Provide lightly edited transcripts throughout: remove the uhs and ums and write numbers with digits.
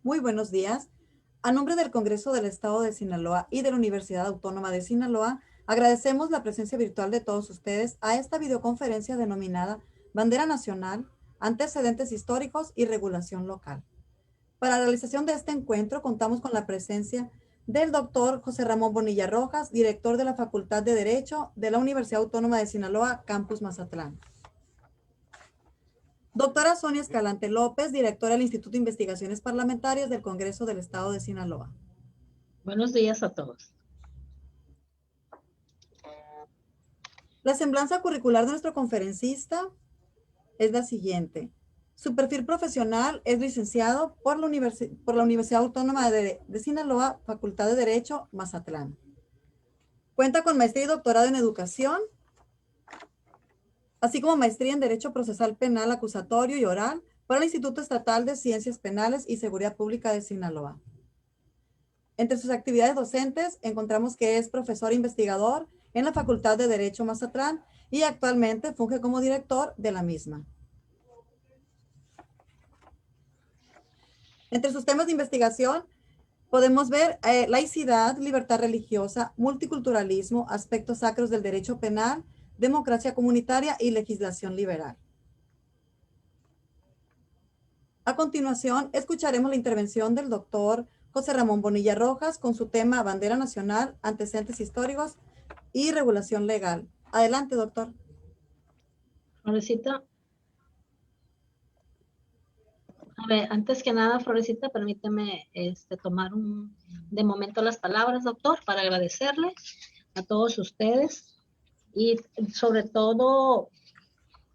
Muy buenos días. A nombre del Congreso del Estado de Sinaloa y de la Universidad Autónoma de Sinaloa, agradecemos la presencia virtual de todos ustedes a esta videoconferencia denominada Bandera Nacional, Antecedentes Históricos y Regulación Local. Para la realización de este encuentro contamos con la presencia del doctor José Ramón Bonilla Rojas, director de la Facultad de Derecho de la Universidad Autónoma de Sinaloa, Campus Mazatlán. Doctora Sonia Escalante López, directora del Instituto de Investigaciones Parlamentarias del Congreso del Estado de Sinaloa. Buenos días a todos. La semblanza curricular de nuestro conferencista es la siguiente. Su perfil profesional es licenciado por la Universidad Autónoma de Sinaloa, Facultad de Derecho, Mazatlán. Cuenta con maestría y doctorado en educación, así como maestría en Derecho Procesal Penal, Acusatorio y Oral por el Instituto Estatal de Ciencias Penales y Seguridad Pública de Sinaloa. Entre sus actividades docentes encontramos que es profesor investigador en la Facultad de Derecho Mazatlán y actualmente funge como director de la misma. Entre sus temas de investigación podemos ver laicidad, libertad religiosa, multiculturalismo, aspectos sacros del derecho penal, democracia comunitaria y legislación liberal. A continuación, escucharemos la intervención del doctor José Ramón Bonilla Rojas con su tema Bandera Nacional, Antecedentes Históricos y Regulación Legal. Adelante, doctor. Florecita. A ver, antes que nada, Florecita, permíteme tomar de momento las palabras, doctor, para agradecerle a todos ustedes y sobre todo,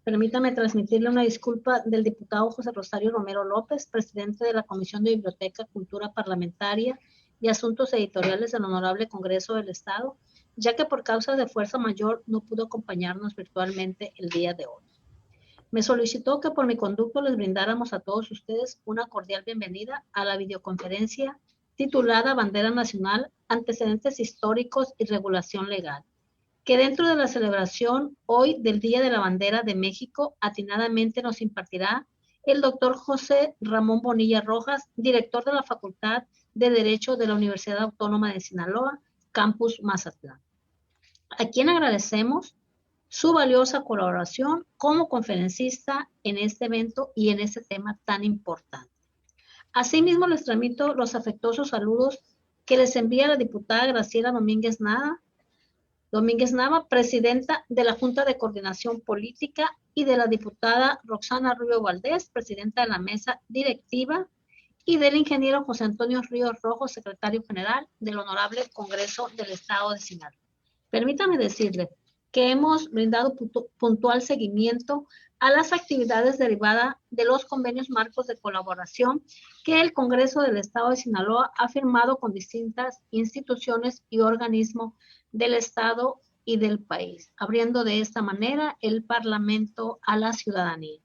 permítame transmitirle una disculpa del diputado José Rosario Romero López, presidente de la Comisión de Biblioteca, Cultura Parlamentaria y Asuntos Editoriales del Honorable Congreso del Estado, ya que por causa de fuerza mayor no pudo acompañarnos virtualmente el día de hoy. Me solicitó que por mi conducto les brindáramos a todos ustedes una cordial bienvenida a la videoconferencia titulada Bandera Nacional, Antecedentes Históricos y Regulación Legal, que dentro de la celebración hoy del Día de la Bandera de México, atinadamente nos impartirá el doctor José Ramón Bonilla Rojas, director de la Facultad de Derecho de la Universidad Autónoma de Sinaloa, Campus Mazatlán, a quien agradecemos su valiosa colaboración como conferencista en este evento y en este tema tan importante. Asimismo, les transmito los afectuosos saludos que les envía la diputada Graciela Domínguez Nava, presidenta de la Junta de Coordinación Política, y de la diputada Roxana Rubio Valdés, presidenta de la mesa directiva, y del ingeniero José Antonio Ríos Rojo, secretario general del Honorable Congreso del Estado de Sinaloa. Permítame decirle que hemos brindado puntual seguimiento a las actividades derivadas de los convenios marcos de colaboración que el Congreso del Estado de Sinaloa ha firmado con distintas instituciones y organismos del Estado y del país, abriendo de esta manera el Parlamento a la ciudadanía.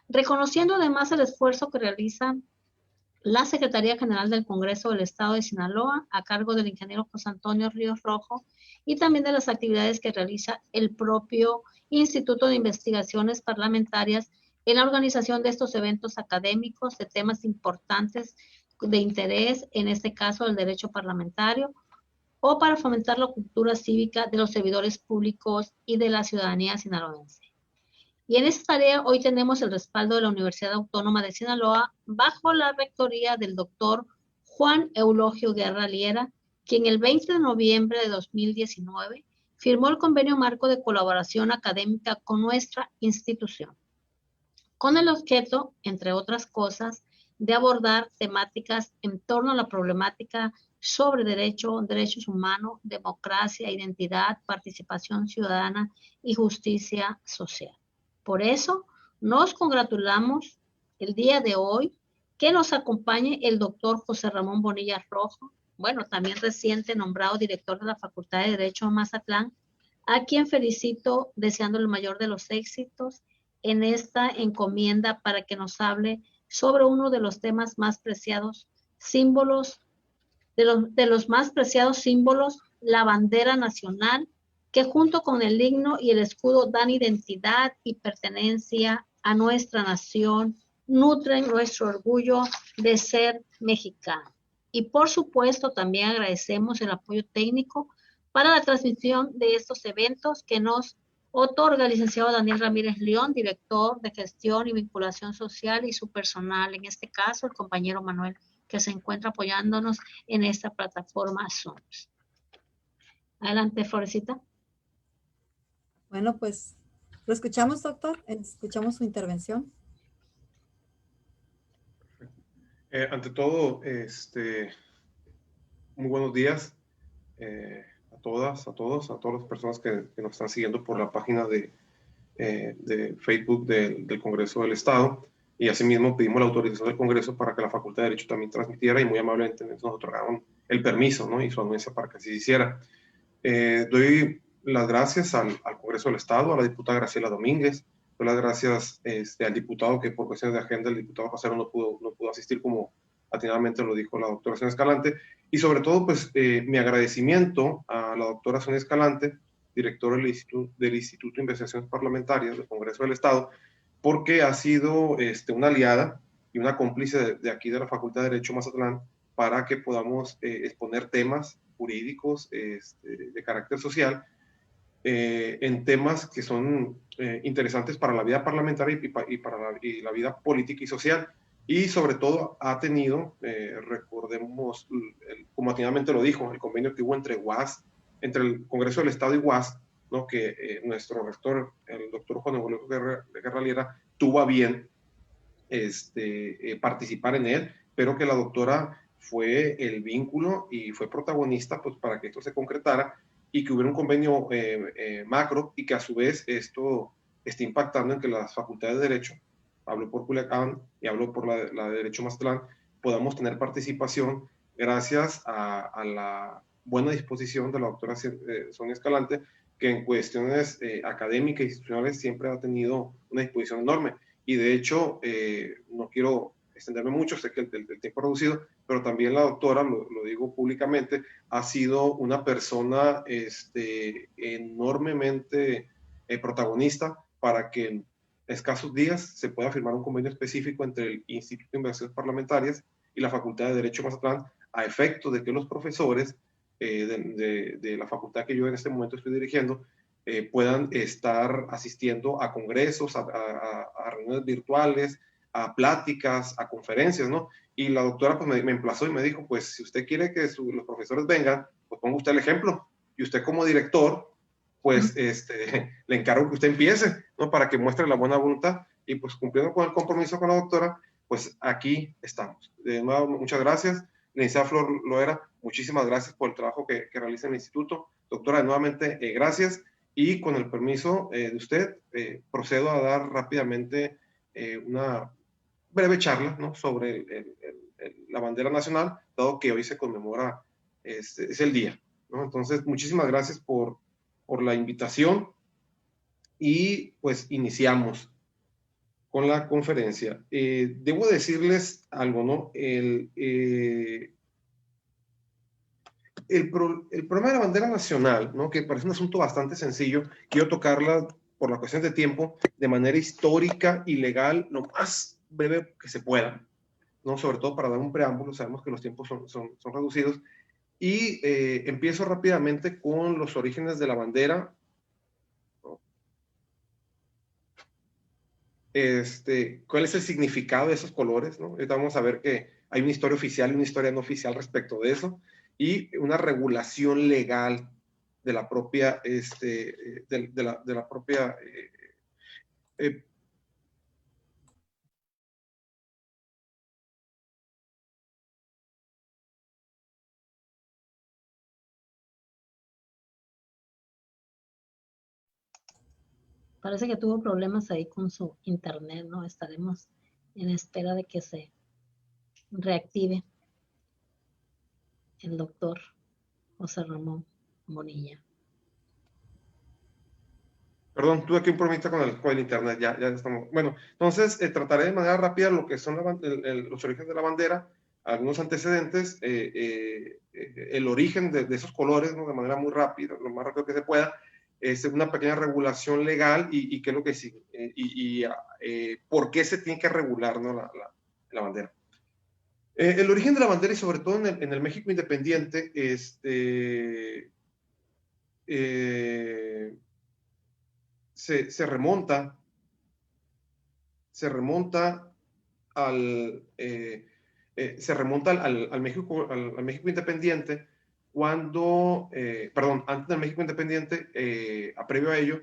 Reconociendo además el esfuerzo que realiza la Secretaría General del Congreso del Estado de Sinaloa, a cargo del ingeniero José Antonio Ríos Rojo, y también de las actividades que realiza el propio Instituto de Investigaciones Parlamentarias en la organización de estos eventos académicos de temas importantes de interés, en este caso el derecho parlamentario, o para fomentar la cultura cívica de los servidores públicos y de la ciudadanía sinaloense. Y en esta tarea hoy tenemos el respaldo de la Universidad Autónoma de Sinaloa bajo la rectoría del doctor Juan Eulogio Guerra Liera, quien el 20 de noviembre de 2019 firmó el convenio marco de colaboración académica con nuestra institución, con el objeto, entre otras cosas, de abordar temáticas en torno a la problemática sobre derechos humanos, democracia, identidad, participación ciudadana y justicia social. Por eso, nos congratulamos el día de hoy que nos acompañe el doctor José Ramón Bonilla Rojo, también reciente nombrado director de la Facultad de Derecho de Mazatlán, a quien felicito deseando el mayor de los éxitos en esta encomienda para que nos hable sobre uno de los temas más preciados, símbolos, de los más preciados símbolos, la bandera nacional, que junto con el himno y el escudo dan identidad y pertenencia a nuestra nación nutren nuestro orgullo de ser mexicano. Y por supuesto también agradecemos el apoyo técnico para la transmisión de estos eventos que nos otorga el licenciado Daniel Ramírez León, director de gestión y vinculación social, y su personal, en este caso el compañero Manuel, que se encuentra apoyándonos en esta plataforma Zoom. Adelante, Florecita. Bueno, pues lo escuchamos, doctor. Escuchamos su intervención. Ante todo, muy buenos días a todas, a todas las personas que nos están siguiendo por la página de Facebook del Congreso del Estado, y asimismo pedimos la autorización del Congreso para que la Facultad de Derecho también transmitiera, y muy amablemente nos otorgaron el permiso, ¿no?, y su anuencia para que así se hiciera. Doy las gracias al Congreso del Estado, a la diputada Graciela Domínguez, doy las gracias al diputado que por cuestiones de agenda, el diputado Casero no pudo asistir, como atinadamente lo dijo la doctora Sonia Escalante, y sobre todo, pues, mi agradecimiento a la doctora Sonia Escalante, directora del Instituto de Investigaciones Parlamentarias del Congreso del Estado, porque ha sido una aliada y una cómplice de aquí de la Facultad de Derecho Mazatlán para que podamos exponer temas jurídicos de carácter social, en temas que son interesantes para la vida parlamentaria y para la vida política y social. Y sobre todo ha tenido, recordemos, como atinadamente lo dijo, el convenio que hubo entre UAS, entre el Congreso del Estado y UAS, ¿no?, que nuestro rector, el doctor Juan Eulogio Guerra Liera, tuvo a bien participar en él, pero que la doctora fue el vínculo y fue protagonista, pues, para que esto se concretara y que hubiera un convenio macro, y que a su vez esto esté impactando en que las facultades de Derecho, hablo por Culiacán y hablo por la de Derecho Mazatlán, podamos tener participación gracias a la buena disposición de la doctora Sonia Escalante, que en cuestiones académicas e institucionales siempre ha tenido una disposición enorme. Y de hecho, no quiero extenderme mucho, sé que el tiempo es reducido, pero también la doctora, lo digo públicamente, ha sido una persona enormemente protagonista para que en escasos días se pueda firmar un convenio específico entre el Instituto de Investigaciones Parlamentarias y la Facultad de Derecho Mazatlán, a efecto de que los profesores de la facultad que yo en este momento estoy dirigiendo puedan estar asistiendo a congresos, a reuniones virtuales, a pláticas, a conferencias, ¿no? Y la doctora pues me emplazó y me dijo, pues si usted quiere que los profesores vengan, pues ponga usted el ejemplo, y usted como director, pues le encargo que usted empiece, ¿no?, para que muestre la buena voluntad. Y pues cumpliendo con el compromiso con la doctora, pues aquí estamos. De nuevo, muchas gracias. Licenciada Flor Loera, muchísimas gracias por el trabajo que realiza en el instituto. Doctora, nuevamente, gracias. Y con el permiso de usted, procedo a dar rápidamente una breve charla, ¿no?, sobre la bandera nacional, dado que hoy se conmemora, es el día, ¿no? Entonces, muchísimas gracias por la invitación, y pues iniciamos con la conferencia. Debo decirles algo, ¿no? El problema de la bandera nacional, ¿no?, que parece un asunto bastante sencillo, quiero tocarla por la cuestión de tiempo de manera histórica y legal lo más breve que se pueda, ¿no?, sobre todo para dar un preámbulo. Sabemos que los tiempos son reducidos, y empiezo rápidamente con los orígenes de la bandera, ¿no? ¿Cuál es el significado de esos colores, ¿no? Ahorita vamos a ver que hay una historia oficial y una historia no oficial respecto de eso, y una regulación legal de la propia, de la propia Parece que tuvo problemas ahí con su internet, ¿no? Estaremos en espera de que se reactive el doctor José Ramón Bonilla. Perdón, tuve aquí un problemita con el internet, ya estamos. Bueno, entonces trataré de manera rápida lo que son los orígenes de la bandera, algunos antecedentes, el origen de esos colores, ¿no?, de manera muy rápida, lo más rápido que se pueda, es una pequeña regulación legal y qué es lo que sigue, por qué se tiene que regular, ¿no? la bandera. El origen de la bandera y sobre todo en el México independiente, se remonta al, al México independiente cuando, perdón, antes del México independiente, previo a ello,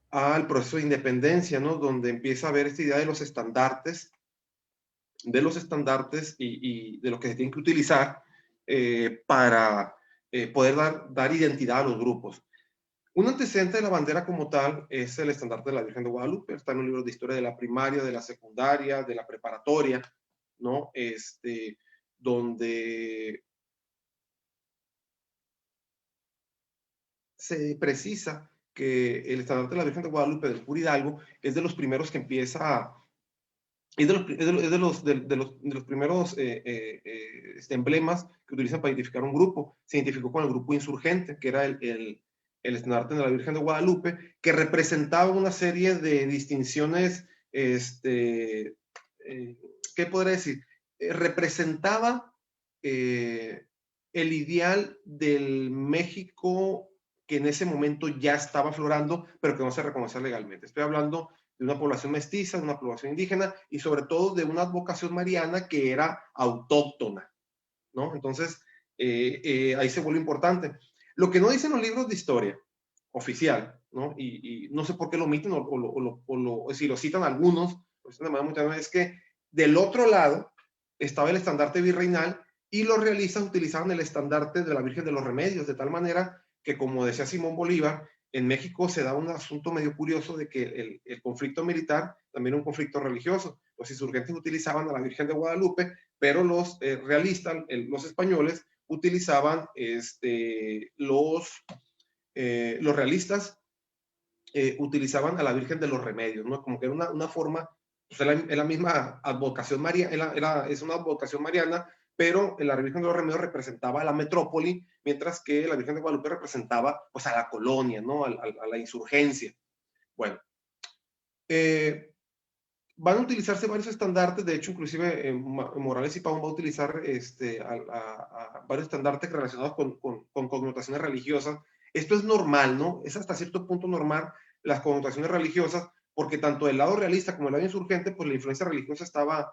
al proceso de independencia, ¿no? Donde empieza a haber esta idea de los estandartes y de lo que se tienen que utilizar para poder dar identidad a los grupos. Un antecedente de la bandera como tal es el estandarte de la Virgen de Guadalupe. Está en un libro de historia de la primaria, de la secundaria, de la preparatoria, ¿no? Donde se precisa que el estandarte de la Virgen de Guadalupe del Cura Hidalgo es de los primeros que empieza a... Es de los primeros emblemas que utilizan para identificar un grupo. Se identificó con el grupo insurgente, que era el estandarte de la Virgen de Guadalupe, que representaba una serie de distinciones, ¿qué podría decir? Representaba el ideal del México que en ese momento ya estaba aflorando, pero que no se reconocía legalmente. Estoy hablando de una población mestiza, de una población indígena y sobre todo de una advocación mariana que era autóctona, ¿no? Entonces, ahí se vuelve importante. Lo que no dicen los libros de historia oficial, ¿no? Y no sé por qué lo omiten o si lo citan algunos, de manera muy tarde, es que del otro lado estaba el estandarte virreinal y los realistas utilizaban el estandarte de la Virgen de los Remedios, de tal manera que, como decía Simón Bolívar, en México se da un asunto medio curioso de que el conflicto militar también era un conflicto religioso. Los insurgentes utilizaban a la Virgen de Guadalupe, pero los realistas, los españoles, utilizaban los realistas utilizaban a la Virgen de los Remedios, ¿no? Como que era una forma, pues es la misma advocación mariana, es una advocación mariana, pero la Virgen de los Remedios representaba a la metrópoli, mientras que la Virgen de Guadalupe representaba, pues, a la colonia, ¿no? A la insurgencia. Bueno, van a utilizarse varios estandartes, de hecho, inclusive Morales y Pavón va a utilizar varios estandartes relacionados con connotaciones religiosas. Esto es normal, ¿no? Es hasta cierto punto normal las connotaciones religiosas, porque tanto del lado realista como del lado insurgente, pues la influencia religiosa estaba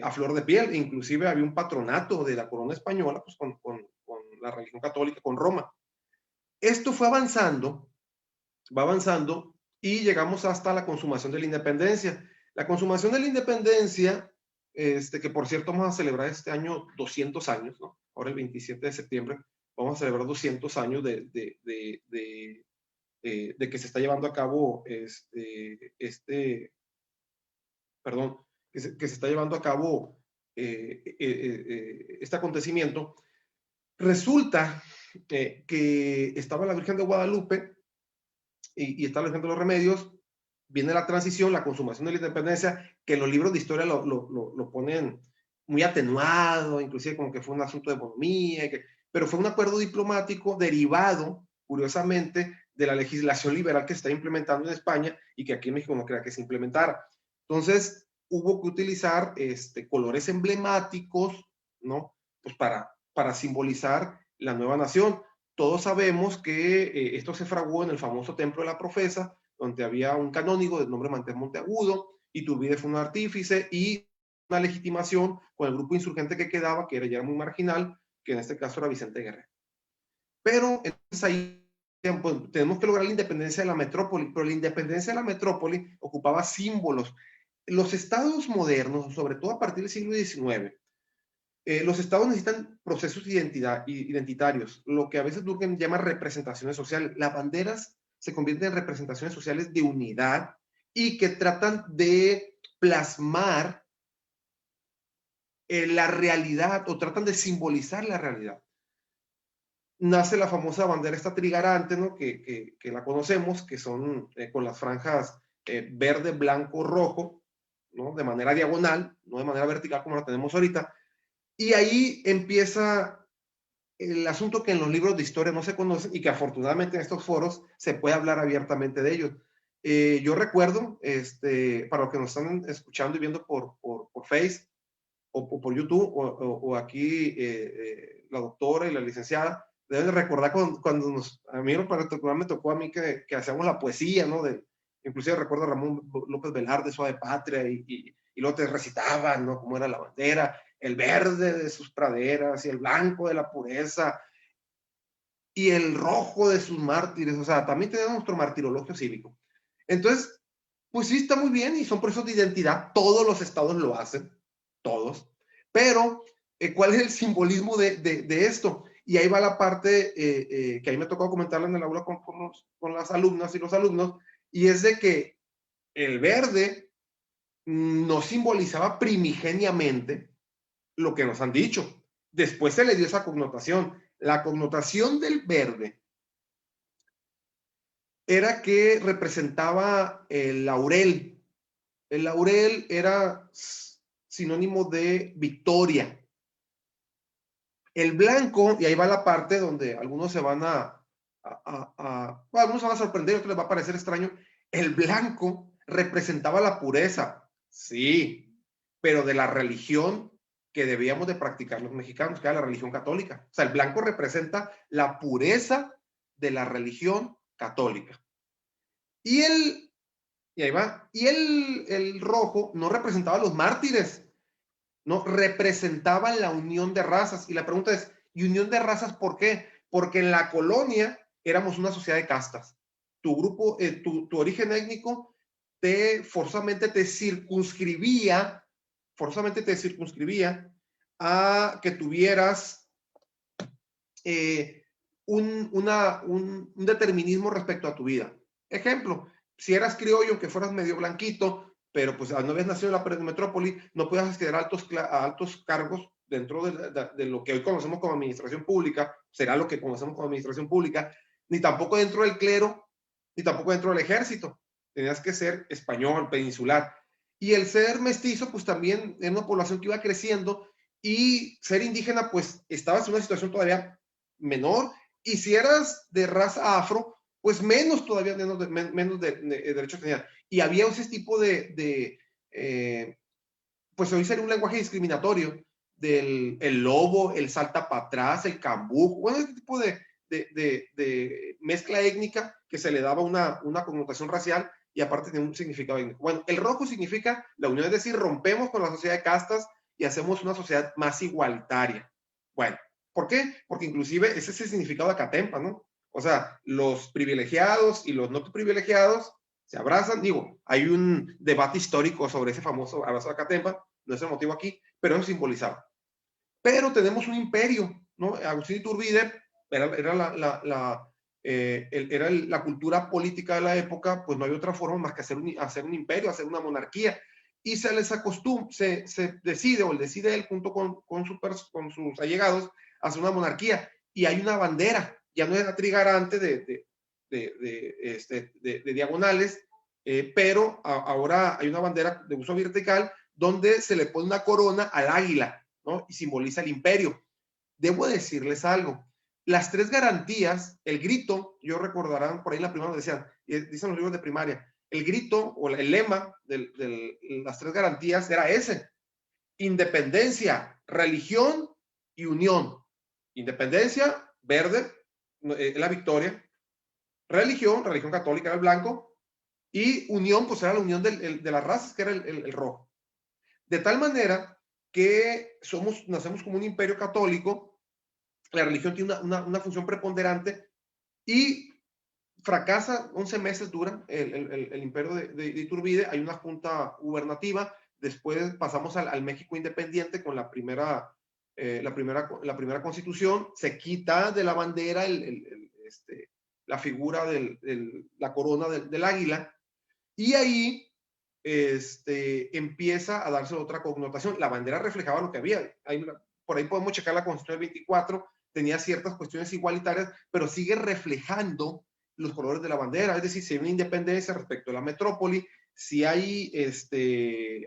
a flor de piel. Inclusive había un patronato de la corona española, pues con la religión católica, con Roma. Esto fue avanzando, va avanzando, y llegamos hasta la consumación de la independencia. La consumación de la independencia, que por cierto vamos a celebrar este año 200 años, ¿no? Ahora el 27 de septiembre vamos a celebrar 200 años de que se está llevando a cabo perdón, que se está llevando a cabo este acontecimiento. Resulta que estaba la Virgen de Guadalupe y está la Virgen de los Remedios. Viene la transición, la consumación de la independencia, que los libros de historia lo ponen muy atenuado, inclusive como que fue un asunto de economía, pero fue un acuerdo diplomático derivado, curiosamente, de la legislación liberal que se está implementando en España y que aquí en México no quería que se implementara. Entonces, hubo que utilizar colores emblemáticos, ¿no? Pues para simbolizar la nueva nación. Todos sabemos que esto se fraguó en el famoso Templo de la Profesa, donde había un canónigo de nombre Mantés Monteagudo, Iturbide fue un artífice y una legitimación con el grupo insurgente que quedaba, que ya era muy marginal, que en este caso era Vicente Guerrero. Pero entonces ahí pues, tenemos que lograr la independencia de la metrópoli, pero la independencia de la metrópoli ocupaba símbolos. Los estados modernos, sobre todo a partir del siglo XIX, los estados necesitan procesos identitarios, lo que a veces Durkheim llama representaciones sociales. Las banderas se convierten en representaciones sociales de unidad y que tratan de plasmar la realidad o tratan de simbolizar la realidad. Nace la famosa bandera esta trigarante, ¿no? que la conocemos, que son con las franjas verde, blanco, rojo, ¿no? De manera diagonal, no de manera vertical como la tenemos ahorita. Y ahí empieza el asunto que en los libros de historia no se conocen y que afortunadamente en estos foros se puede hablar abiertamente de ellos. Yo recuerdo, para los que nos están escuchando y viendo por Face o por YouTube o aquí la doctora y la licenciada, deben de recordar cuando a mí en particular me tocó a mí que hacíamos la poesía, ¿no? Inclusive recuerdo a Ramón López Velarde, Suave Patria, y luego te recitaban, ¿no? Cómo era la bandera, el verde de sus praderas y el blanco de la pureza y el rojo de sus mártires. O sea, también tenemos nuestro martirologio cívico. Entonces, pues sí, está muy bien y son procesos de identidad. Todos los estados lo hacen, todos. Pero, ¿cuál es el simbolismo de esto? Y ahí va la parte que a mí me tocó comentarla en el aula con las alumnas y los alumnos, y es de que el verde no simbolizaba primigeniamente lo que nos han dicho. Después se le dio esa connotación. La connotación del verde era que representaba el laurel. El laurel era sinónimo de victoria. El blanco, y ahí va la parte donde algunos se van algunos se van a sorprender, otros les va a parecer extraño. El blanco representaba la pureza, sí, pero de la religión que debíamos de practicar los mexicanos, que era la religión católica. O sea, el blanco representa la pureza de la religión católica. Y ahí va, y el rojo no representaba a los mártires, no, representaba la unión de razas. Y la pregunta es, ¿y unión de razas por qué? Porque en la colonia éramos una sociedad de castas. Tu grupo, tu origen étnico forzosamente te circunscribía a que tuvieras un determinismo respecto a tu vida. Ejemplo, si eras criollo, que fueras medio blanquito, pero pues no habías nacido en la metrópoli, no podías acceder a altos cargos dentro de lo que hoy conocemos como administración pública, será lo que conocemos como administración pública, ni tampoco dentro del clero, ni tampoco dentro del ejército. Tenías que ser español, peninsular. Y el ser mestizo, pues también era una población que iba creciendo, y ser indígena, pues estabas en una situación todavía menor, y si eras de raza afro, pues menos todavía, menos de derechos tenías. Y había ese tipo pues hoy sería un lenguaje discriminatorio del el lobo, el salta para atrás, el cambú, bueno, este tipo de mezcla étnica que se le daba una connotación racial y aparte tiene un significado étnico. Bueno, el rojo significa la unión, es decir, rompemos con la sociedad de castas y hacemos una sociedad más igualitaria. Bueno, ¿por qué? Porque inclusive ese es el significado de Acatempa, ¿no? O sea, los privilegiados y los no privilegiados se abrazan. Digo, hay un debate histórico sobre ese famoso abrazo de Acatempa, no es el motivo aquí, pero eso simbolizaba. Pero tenemos un imperio, ¿no? Agustín Iturbide era la cultura política de la época, pues no había otra forma más que hacer un imperio, hacer una monarquía. Y se les acostumbra, se decide, o él decide él junto con sus allegados, hacer una monarquía. Y hay una bandera, ya no es la trigarante de diagonales, pero ahora hay una bandera de uso vertical donde se le pone una corona al águila, ¿no? Y simboliza el imperio. Debo decirles algo. Las tres garantías, el grito, yo recordarán, por ahí en la primaria decían, dicen los libros de primaria, el grito o el lema de las tres garantías era ese: independencia, religión y unión. Independencia, verde, la victoria. Religión católica era el blanco, y unión, pues era la unión de las razas, que era el rojo. De tal manera que nacemos como un imperio católico, la religión tiene una función preponderante, y fracasa, 11 meses dura el imperio de Iturbide, hay una junta gubernativa, después pasamos al México independiente con la primera constitución, se quita de la bandera la figura la corona del águila, y ahí empieza a darse otra connotación. La bandera reflejaba lo que había. Por ahí podemos checar la Constitución del 24, tenía ciertas cuestiones igualitarias, pero sigue reflejando los colores de la bandera. Es decir, si hay una independencia respecto a la metrópoli, si hay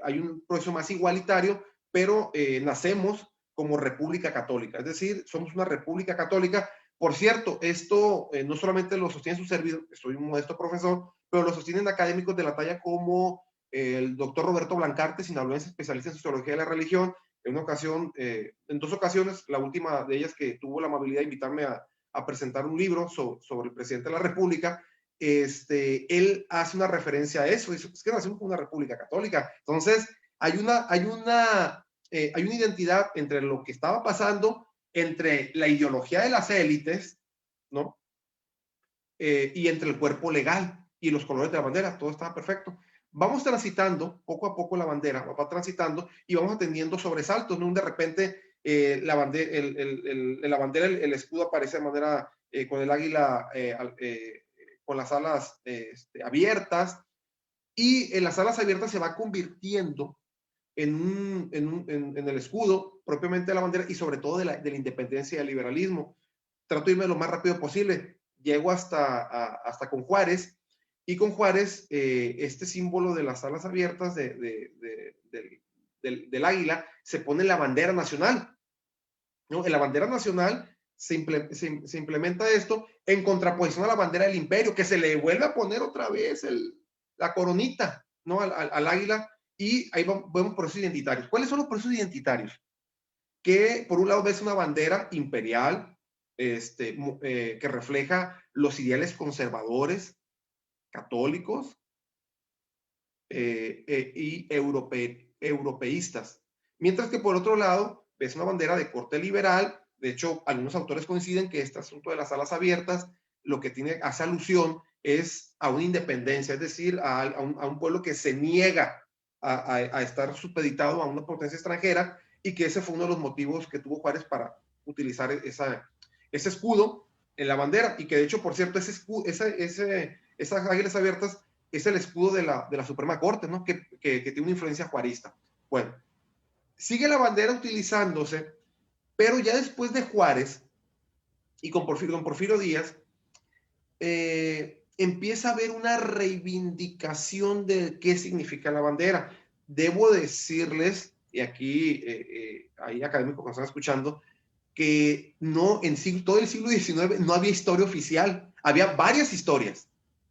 un proceso más igualitario, pero nacemos como República Católica. Es decir, somos una República Católica. Por cierto, esto no solamente lo sostiene su servidor, soy un modesto profesor, pero lo sostienen académicos de la talla como el doctor Roberto Blancarte, sinaloense, especialista en sociología de la religión. En una ocasión, en 2 ocasiones, la última de ellas que tuvo la amabilidad de invitarme a presentar un libro sobre el presidente de la República, él hace una referencia a eso, dice, es que nacimos como una República Católica. Entonces, hay una identidad entre lo que estaba pasando, entre la ideología de las élites, ¿no? Y entre el cuerpo legal y los colores de la bandera, todo estaba perfecto. Vamos transitando poco a poco la bandera, va transitando y vamos atendiendo sobresaltos, ¿no? De repente la bandera, el escudo aparece de manera con el águila, con las alas abiertas, y en las alas abiertas se va convirtiendo en el escudo propiamente de la bandera y sobre todo de la independencia y del liberalismo. Trato de irme lo más rápido posible. Llego hasta con Juárez, y con Juárez este símbolo de las alas abiertas del águila se pone en la bandera nacional, ¿no? En la bandera nacional se implementa esto en contraposición a la bandera del imperio, que se le vuelve a poner otra vez la coronita, ¿no? al águila, y ahí vemos procesos identitarios. ¿Cuáles son los procesos identitarios? Que por un lado ves una bandera imperial que refleja los ideales conservadores, católicos y europeístas. Mientras que por otro lado ves una bandera de corte liberal. De hecho, algunos autores coinciden que este asunto de las alas abiertas lo que hace alusión es a una independencia, es decir, a un pueblo que se niega a estar supeditado a una potencia extranjera, y que ese fue uno de los motivos que tuvo Juárez para utilizar ese escudo en la bandera, y que de hecho, por cierto, esas águilas abiertas es el escudo de la Suprema Corte, ¿no? que tiene una influencia juarista. Bueno, sigue la bandera utilizándose, pero ya después de Juárez y con Porfirio Díaz, empieza a haber una reivindicación de qué significa la bandera. Debo decirles, y aquí hay académicos que nos están escuchando, que no, todo el siglo XIX no había historia oficial, había varias historias,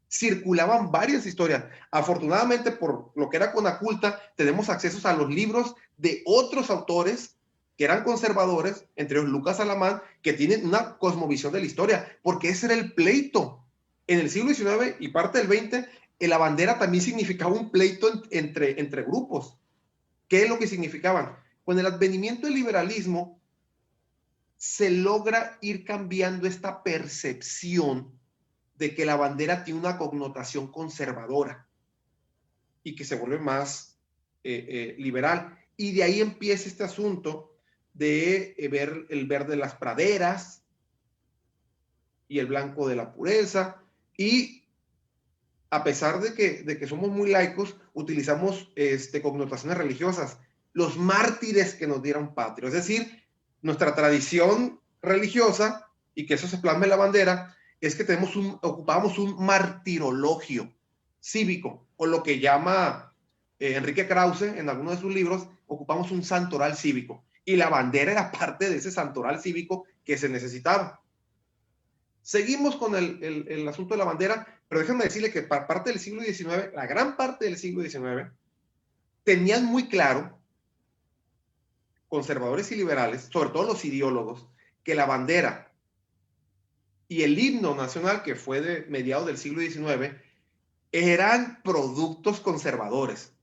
circulaban varias historias. Afortunadamente, por lo que era Conaculta, tenemos accesos a los libros de otros autores que eran conservadores, entre ellos Lucas Alamán, que tienen una cosmovisión de la historia, porque ese era el pleito. En el siglo XIX y parte del XX, la bandera también significaba un pleito entre grupos. ¿Qué es lo que significaban? Con el advenimiento del liberalismo, se logra ir cambiando esta percepción de que la bandera tiene una connotación conservadora y que se vuelve más liberal. Y de ahí empieza este asunto de ver el verde de las praderas y el blanco de la pureza. Y a pesar de que somos muy laicos, utilizamos connotaciones religiosas. Los mártires que nos dieron patria, es decir, nuestra tradición religiosa, y que eso se plasma en la bandera, es que ocupamos un martirologio cívico, o lo que llama Enrique Krause en algunos de sus libros, ocupamos un santoral cívico, y la bandera era parte de ese santoral cívico que se necesitaba. Seguimos con el asunto de la bandera, pero déjenme decirle que parte del siglo XIX, la gran parte del siglo XIX, tenían muy claro, conservadores y liberales, sobre todo los ideólogos, que la bandera y el himno nacional, que fue de mediados del siglo XIX, eran productos conservadores,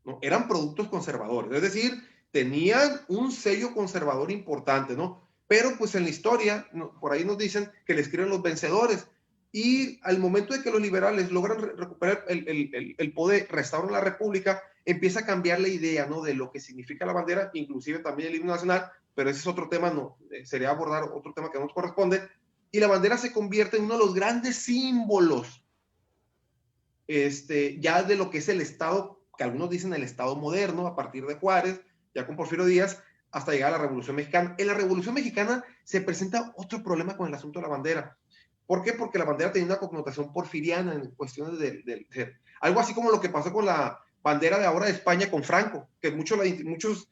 ¿no? Eran productos conservadores, es decir, tenían un sello conservador importante, ¿no? Pero pues en la historia, por ahí nos dicen que le escriben los vencedores, y al momento de que los liberales logran recuperar el poder, restauran la república, empieza a cambiar la idea, ¿no? De lo que significa la bandera, inclusive también el himno nacional, pero ese es otro tema, no, sería abordar otro tema que no nos corresponde, y la bandera se convierte en uno de los grandes símbolos ya de lo que es el Estado, que algunos dicen el Estado moderno, a partir de Juárez, ya con Porfirio Díaz, hasta llegar a la Revolución Mexicana. En la Revolución Mexicana se presenta otro problema con el asunto de la bandera. ¿Por qué? Porque la bandera tenía una connotación porfiriana en cuestiones de algo así como lo que pasó con la bandera de ahora de España con Franco, que muchos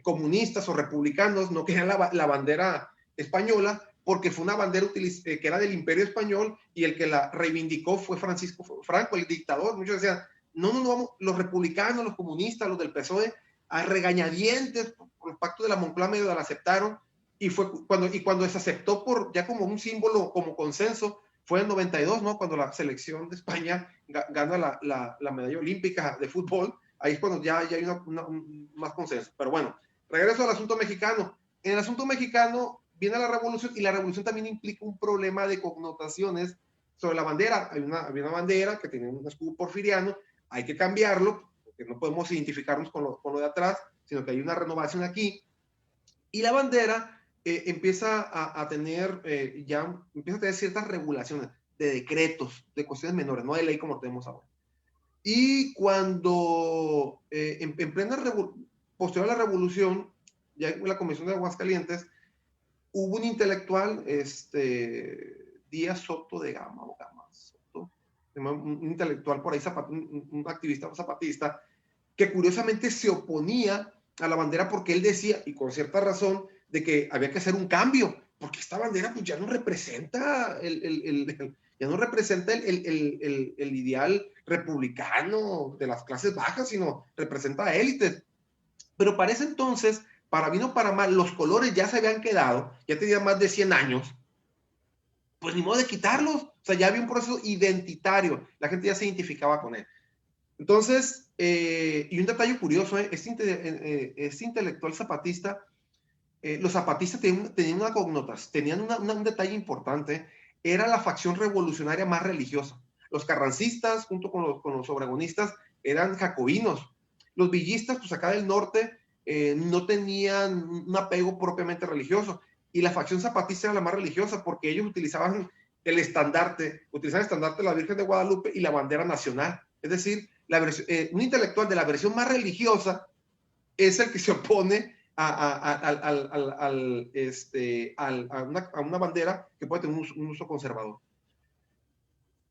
comunistas o republicanos no querían la bandera española porque fue una bandera que era del Imperio Español, y el que la reivindicó fue Francisco Franco, el dictador. Muchos decían, no, vamos, los republicanos, los comunistas, los del PSOE, a regañadientes por el pacto de la Moncloa medio la aceptaron, y cuando se aceptó ya como un símbolo, como consenso, fue en 92, ¿no? Cuando la selección de España gana la medalla olímpica de fútbol. Ahí es cuando ya hay más consenso. Pero bueno, regreso al asunto mexicano. En el asunto mexicano viene la revolución, y la revolución también implica un problema de connotaciones sobre la bandera. Había una bandera que tenía un escudo porfiriano, hay que cambiarlo, porque no podemos identificarnos con lo de atrás, sino que hay una renovación aquí. Y la bandera empieza a tener ciertas regulaciones de decretos, de cuestiones menores, no de ley como tenemos ahora. Y cuando en plena posterior a la revolución, ya en la Comisión de Aguascalientes, hubo un intelectual, Díaz Soto de Gama, Soto, un intelectual por ahí, un activista zapatista, que curiosamente se oponía a la bandera porque él decía, y con cierta razón, de que había que hacer un cambio, porque esta bandera pues ya no representa ya no representa el ideal republicano de las clases bajas, sino representa a élites. Pero para ese entonces, para bien o para mal, los colores ya se habían quedado, ya tenían más de 100 años, pues ni modo de quitarlos. O sea, ya había un proceso identitario, la gente ya se identificaba con él. Entonces, y un detalle curioso, este intelectual zapatista, los zapatistas tenían una connotación, tenían un detalle importante, era la facción revolucionaria más religiosa. Los carrancistas, junto con los obregonistas, eran jacobinos. Los villistas, pues acá del norte, no tenían un apego propiamente religioso, y la facción zapatista era la más religiosa porque ellos utilizaban el estandarte de la Virgen de Guadalupe y la bandera nacional. Es decir, un intelectual de la versión más religiosa es el que se opone a una bandera que puede tener un uso conservador.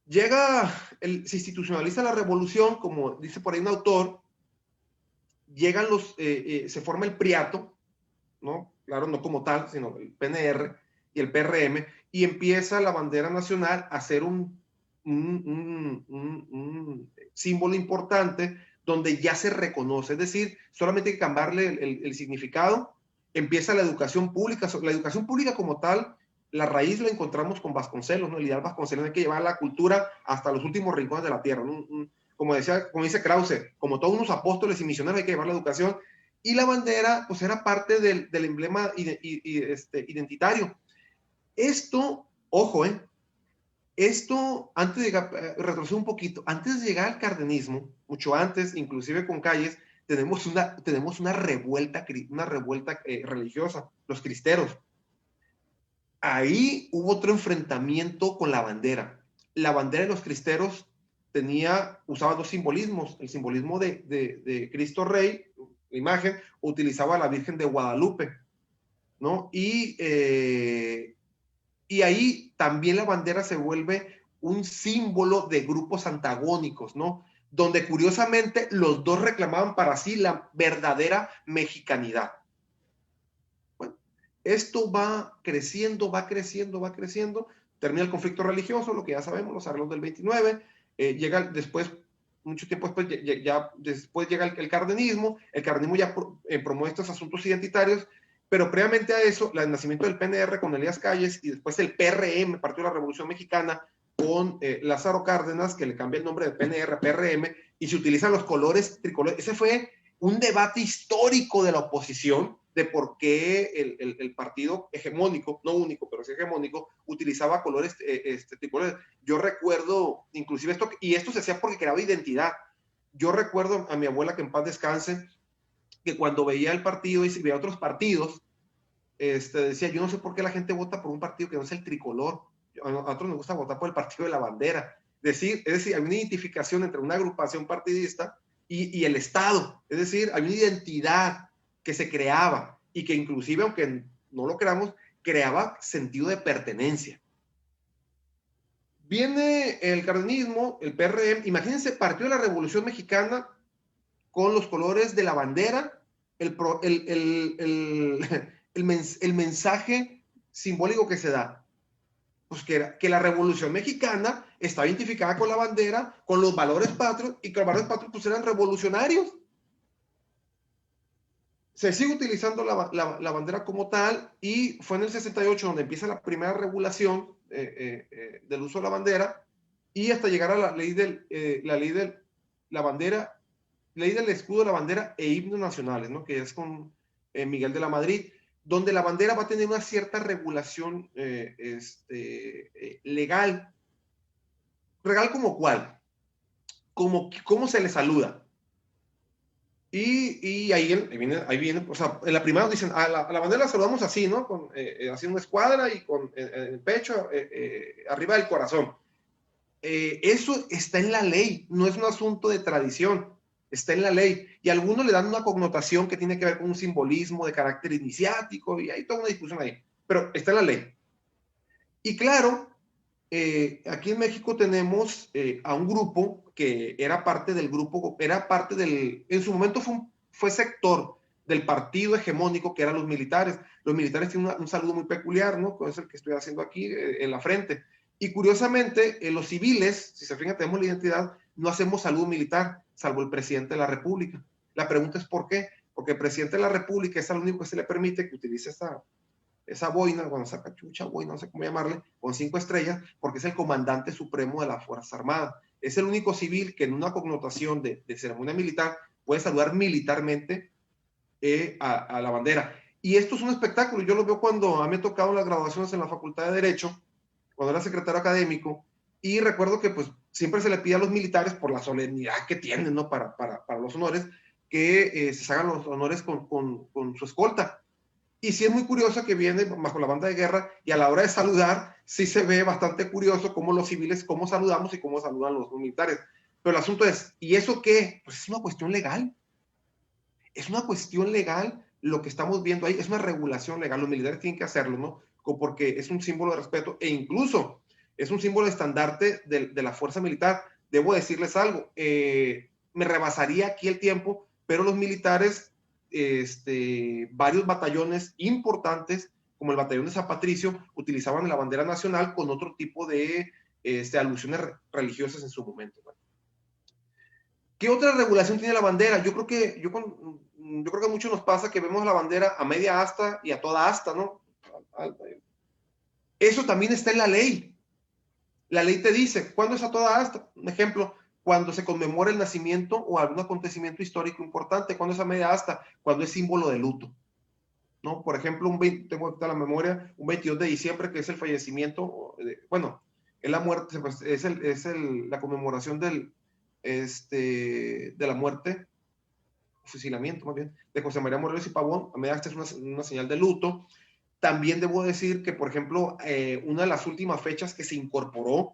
Se institucionaliza la revolución, como dice por ahí un autor, se forma el Priato, ¿no? Claro, no como tal, sino el PNR y el PRM, y empieza la bandera nacional a ser un símbolo importante donde ya se reconoce. Es decir, solamente hay que cambiarle el significado. Empieza la educación pública. La educación pública como tal, la raíz la encontramos con Vasconcelos, ¿no? El ideal Vasconcelos, hay que llevar la cultura hasta los últimos rincones de la tierra, ¿no? Como dice Krause, como todos unos apóstoles y misioneros, hay que llevar la educación. Y la bandera, pues era parte del emblema identitario. Esto, ojo, esto, antes de retroceder un poquito, antes de llegar al cardenismo, mucho antes, inclusive con Calles, tenemos una revuelta religiosa, los cristeros. Ahí hubo otro enfrentamiento con la bandera. La bandera de los cristeros usaba dos simbolismos: el simbolismo de Cristo Rey, la imagen, utilizaba a la Virgen de Guadalupe, ¿no? Y ahí también la bandera se vuelve un símbolo de grupos antagónicos, ¿no? Donde curiosamente los dos reclamaban para sí la verdadera mexicanidad. Bueno, esto va creciendo, termina el conflicto religioso, lo que ya sabemos, los arreglos del 29, llega después, mucho tiempo después llega el cardenismo ya promueve estos asuntos identitarios. Pero previamente a eso, el nacimiento del PNR con Elías Calles, y después el PRM, Partido de la Revolución Mexicana, con Lázaro Cárdenas, que le cambia el nombre de PNR a PRM, y se utilizan los colores tricolores. Ese fue un debate histórico de la oposición, de por qué el partido hegemónico, no único, pero sí hegemónico, utilizaba colores tricolores. Yo recuerdo, inclusive esto se hacía porque creaba identidad. Yo recuerdo a mi abuela, que en paz descanse, que cuando veía el partido y veía otros partidos, decía, yo no sé por qué la gente vota por un partido que no es el tricolor. A nosotros nos gusta votar por el partido de la bandera. Es decir, hay una identificación entre una agrupación partidista y el Estado. Es decir, hay una identidad que se creaba y que inclusive, aunque no lo creamos, creaba sentido de pertenencia. Viene el cardenismo, el PRM, imagínense, Partido de la Revolución Mexicana, con los colores de la bandera, el mensaje simbólico que se da, pues que la Revolución Mexicana está identificada con la bandera, con los valores patrios, y que los valores patrios pues eran revolucionarios. Se sigue utilizando la bandera como tal, y fue en el 68 donde empieza la primera regulación del uso de la bandera, y hasta llegar a la ley del escudo de la bandera e himnos nacionales, ¿no? Que es con Miguel de la Madrid, donde la bandera va a tener una cierta regulación legal. ¿Legal como cuál? ¿Cómo se le saluda? Y ahí viene, o sea, en la primera dicen, a la bandera la saludamos así, ¿no? Así una escuadra y con el pecho arriba del corazón. Eso está en la ley, no es un asunto de tradición, está en la ley. Y algunos le dan una connotación que tiene que ver con un simbolismo de carácter iniciático, y hay toda una discusión ahí, pero está en la ley. Y claro, aquí en México tenemos a un grupo que era parte del grupo, en su momento fue sector del partido hegemónico, que eran los militares. Los militares tienen un saludo muy peculiar, ¿no? Con eso el que estoy haciendo aquí en la frente. Y curiosamente, los civiles, si se fijan, tenemos la identidad, no hacemos saludo militar, salvo el presidente de la República. La pregunta es ¿por qué? Porque el presidente de la República es el único que se le permite que utilice esa boina, bueno, esa cachucha, boina, no sé cómo llamarle, con 5 estrellas, porque es el comandante supremo de la Fuerza Armada. Es el único civil que en una connotación de ceremonia militar puede saludar militarmente a la bandera. Y esto es un espectáculo. Yo lo veo cuando me ha tocado las graduaciones en la Facultad de Derecho, cuando era secretario académico, y recuerdo que pues siempre se le pide a los militares, por la solemnidad que tienen, ¿no? Para los honores, que se hagan los honores con su escolta. Y sí es muy curioso que viene bajo la banda de guerra, y a la hora de saludar sí se ve bastante curioso cómo los civiles, cómo saludamos y cómo saludan los militares. Pero el asunto es, ¿y eso qué? Pues es una cuestión legal. Es una cuestión legal lo que estamos viendo ahí, es una regulación legal. Los militares tienen que hacerlo, ¿no? Porque es un símbolo de respeto, e incluso es un símbolo de estandarte de la fuerza militar. Debo decirles algo, me rebasaría aquí el tiempo, pero los militares, varios batallones importantes, como el batallón de San Patricio, utilizaban la bandera nacional con otro tipo de alusiones religiosas en su momento, ¿no? ¿Qué otra regulación tiene la bandera? Yo creo que a muchos nos pasa que vemos la bandera a media asta y a toda asta, ¿no? Eso también está en la ley. La ley te dice, ¿cuándo es a toda asta? Un ejemplo, cuando se conmemora el nacimiento o algún acontecimiento histórico importante. ¿Cuándo es a media asta? Cuando es símbolo de luto, ¿no? Por ejemplo, tengo ahorita la memoria, un 22 de diciembre, que es el fallecimiento, es la muerte, pues, es la conmemoración de la muerte, fusilamiento más bien, de José María Morelos y Pavón. A media asta es una señal de luto. También debo decir que, por ejemplo, una de las últimas fechas que se incorporó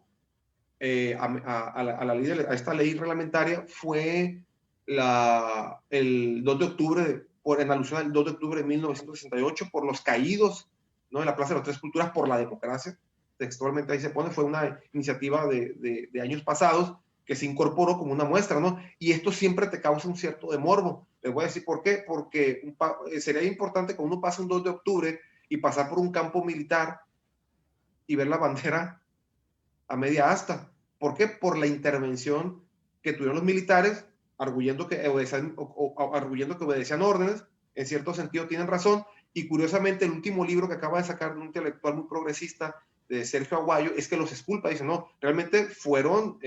a esta ley reglamentaria fue el 2 de octubre, en alusión al 2 de octubre de 1968, por los caídos, ¿no? En la Plaza de las Tres Culturas por la democracia. Textualmente ahí se pone, fue una iniciativa de años pasados que se incorporó como una muestra, ¿no? Y esto siempre te causa un cierto de morbo. Les voy a decir por qué. Porque sería importante cuando uno pasa un 2 de octubre y pasar por un campo militar y ver la bandera a media asta. ¿Por qué? Por la intervención que tuvieron los militares, arguyendo que obedecían órdenes. En cierto sentido tienen razón, y curiosamente el último libro que acaba de sacar un intelectual muy progresista, de Sergio Aguayo, es que los exculpa. Dice, no, realmente fueron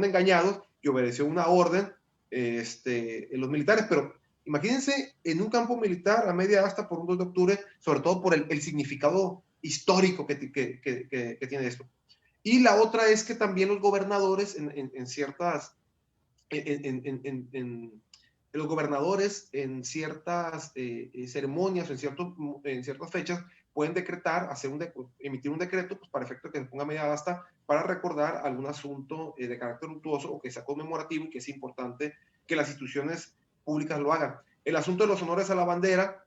engañados y obedeció una orden los militares. Pero imagínense en un campo militar a media asta por un 2 de octubre, sobre todo por el significado histórico que tiene esto. Y la otra es que también los gobernadores los gobernadores en ciertas ceremonias, en ciertas fechas, pueden decretar, emitir un decreto, pues, para efecto que se ponga media asta, para recordar algún asunto de carácter luctuoso o que sea conmemorativo, y que es importante que las instituciones públicas lo hagan. El asunto de los honores a la bandera,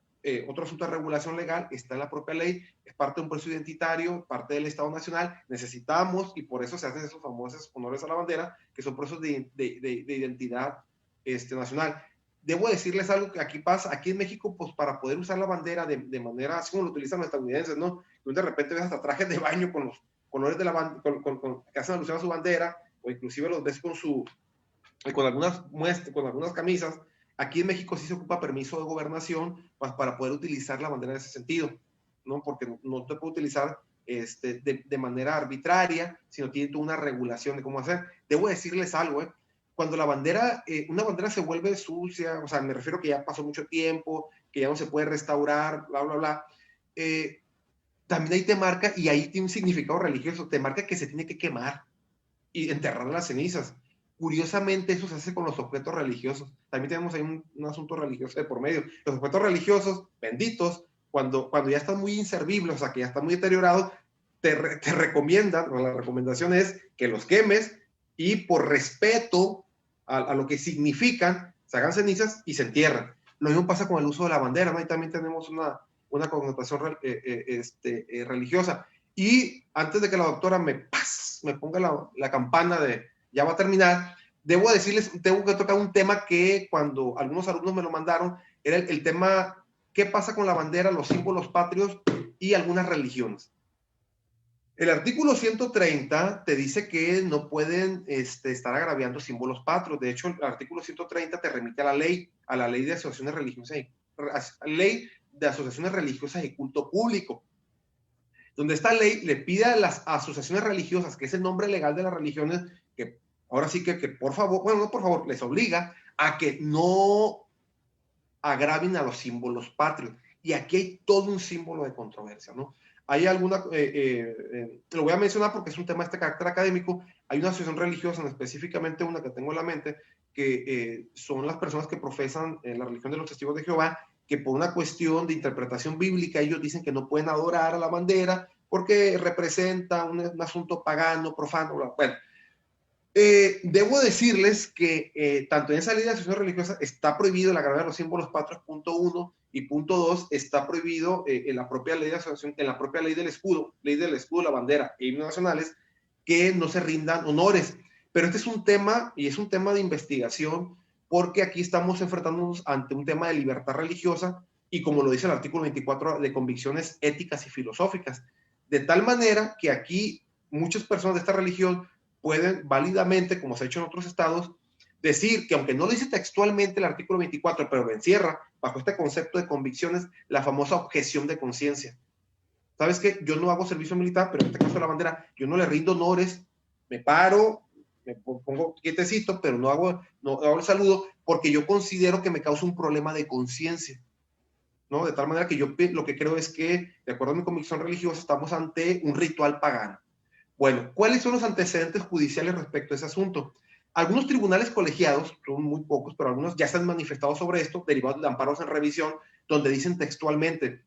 otro asunto de regulación legal, está en la propia ley, es parte de un proceso identitario, parte del Estado Nacional. Necesitamos, y por eso se hacen esos famosos honores a la bandera, que son procesos de identidad nacional. debo decirles algo que aquí pasa, aquí en México, pues para poder usar la bandera de manera así como lo utilizan los estadounidenses, ¿no? Tú de repente ves hasta trajes de baño con los colores de la bandera, que hacen alusión a su bandera, o inclusive los ves con algunas camisas. Aquí en México sí se ocupa permiso de gobernación para poder utilizar la bandera en ese sentido, ¿no? Porque no te puede utilizar de manera arbitraria, sino tiene toda una regulación de cómo hacer. Debo decirles algo, cuando una bandera se vuelve sucia, o sea, me refiero que ya pasó mucho tiempo, que ya no se puede restaurar, bla, bla, bla, también ahí te marca, y ahí tiene un significado religioso, te marca que se tiene que quemar y enterrar las cenizas. Curiosamente, eso se hace con los objetos religiosos. También tenemos ahí un asunto religioso de por medio. Los objetos religiosos, benditos, cuando ya están muy inservibles, o sea, que ya están muy deteriorados, te recomiendan, o la recomendación es que los quemes y por respeto a lo que significan, se hagan cenizas y se entierran. Lo mismo pasa con el uso de la bandera, ¿no? Ahí también tenemos una connotación religiosa. Y antes de que la doctora me ponga la campana de ya va a terminar, debo decirles, tengo que tocar un tema que cuando algunos alumnos me lo mandaron, era el tema, ¿qué pasa con la bandera, los símbolos patrios y algunas religiones? El artículo 130 te dice que no pueden estar agraviando símbolos patrios. De hecho, el artículo 130 te remite a la ley de asociaciones religiosas y culto público, donde esta ley le pide a las asociaciones religiosas, que es el nombre legal de las religiones, que ahora sí que por favor, bueno, no por favor, les obliga a que no agraven a los símbolos patrios. Y aquí hay todo un símbolo de controversia, ¿no? Hay alguna, lo voy a mencionar porque es un tema de carácter académico. Hay una asociación religiosa, específicamente una que tengo en la mente, que son las personas que profesan la religión de los testigos de Jehová, que por una cuestión de interpretación bíblica ellos dicen que no pueden adorar a la bandera porque representa un asunto pagano, profano, bueno. Debo decirles que tanto en esa ley de asociación religiosa está prohibido el agravar los símbolos patrios, punto 1, y punto 2, está prohibido en la propia ley de asociación, en la propia ley del escudo, la bandera e himnos nacionales, que no se rindan honores. Pero este es un tema, y es un tema de investigación, porque aquí estamos enfrentándonos ante un tema de libertad religiosa, y como lo dice el artículo 24, de convicciones éticas y filosóficas. De tal manera que aquí muchas personas de esta religión pueden válidamente, como se ha hecho en otros estados, decir que aunque no lo dice textualmente el artículo 24, pero lo encierra bajo este concepto de convicciones, la famosa objeción de conciencia. ¿Sabes qué? Yo no hago servicio militar, pero en este caso de la bandera, yo no le rindo honores, me paro, me pongo quietecito, pero no hago el saludo porque yo considero que me causa un problema de conciencia, ¿no? De tal manera que yo lo que creo es que, de acuerdo a mi convicción religiosa, estamos ante un ritual pagano. Bueno, ¿cuáles son los antecedentes judiciales respecto a ese asunto? Algunos tribunales colegiados, son muy pocos, pero algunos ya se han manifestado sobre esto, derivados de amparos en revisión, donde dicen textualmente,